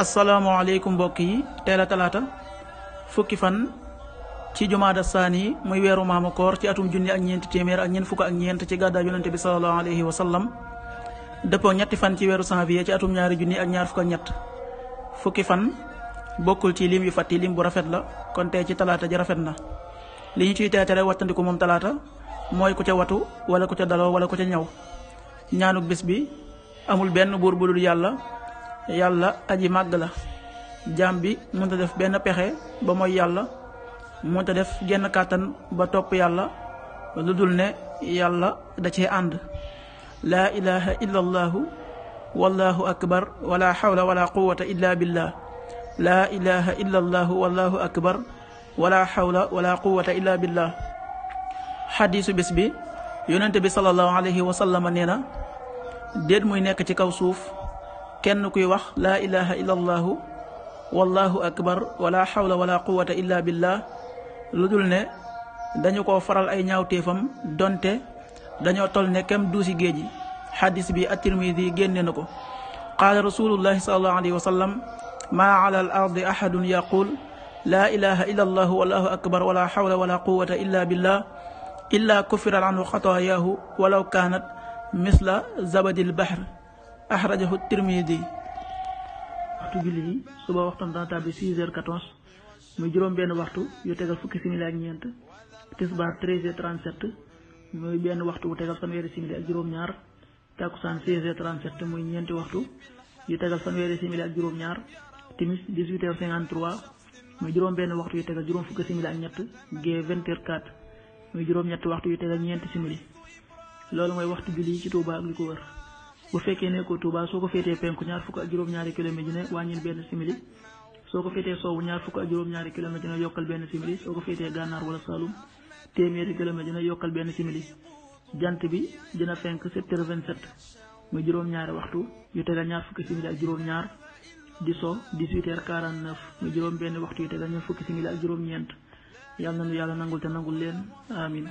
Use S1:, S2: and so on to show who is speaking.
S1: asalaamaaleykum mbokk yi teel a talaata fukki fan ci jumaada saani muy weeru maamu koor ci atum junni ak ñeenti téeméer ak ñeent fukk ak ñeent ci gàddaay yonente bi sallallahu alayhi wa sallam dëppoo ñetti fan ci weeru janvier ci atum ñaari junni ak ñaar fukk ak ñett fukki fan bokkul ci lim yu fàtti lim bu rafet la kon tey ci talaata ji rafet na li ñu ciy teetere wattandiku moom talaata mooy ku ca watu wala ku ca daloo wala ku ca ñaw ñaanuk bis bi amul benn buur bu dul yàlla aji màgg la jaam bi mënta def benn pexe ba mooy yàlla mënta def genn kàttan ba topp yàlla lu dul ne yàlla da cee ànd laa ilaha illa allahu wallahu akbar wala hawla wala quwwata illa billah laa ilaha illa allahu wallahu akbar wala hawla wala quwwata illa billah xadiisu bis bi yonente bi sallallahu alayhi wa sallam nee na déet muy nekk ci kaw suuf kenn kuy wax laa ilaha illa allahu wallahu akbar wala hawla wala quwwata illa billah lu dul ne dañu ko faral ay ñaawteefam donte dañoo tol ne kem duusi géej gi xadis bi at-Tirmidi génne na ko qaala rasulullahi sallallahu alayhi wa sallam maa ala al ardi ahadun yaqul laa ilaha illa allahu wallahu akbar wala hawla wala quwwata illa billah illa kufirat anhu xataayaahu walaw kaanat misla zabadil bahr axrajahu Tirmidi. waxtu julli yi suba waxtam dana tàbbi 6h14 muy juróom benn waxtu yu tegal fukki simili ak ñeent tisbaar 13h37 muy benn waxtu bu tegal fanweeri simili ak juróom-ñaar takkusaan 16h37 muy ñeenti waxtu yu tegal fanweeri simili ak juróom-ñaar timis 18h53 muy juróom benn waxtu yu tegal juróom fukki simili ak ñett gee 20h04 muy juróom-ñetti waxtu yu tegal ñeenti simili. loolu mooy waxtu julli yi ci Touba ak li ko wër. bu fekkee nekkoo Touba soo ko féetee penku ñaar fukk ak juróom-ñaari kilomètre ju ne wàññil benn simili soo ko féetee soowu ñaar fukk ak juróom-ñaari kilomètre ju ne yokkal benn simili soo ko féetee gànnaar wala Saloum téeméeri kilomètre ju ne yokkal benn simili jant bi dina fenk 7h27 muy juróom-ñaari waxtu yu tegal ñaar fukki simili ak juróom-ñaar di so 18h49 muy juróom benn waxtu yu tegal ñaar fukki simili ak juróom-ñeent yàlla na nu yàlla nangul te nangul leen amin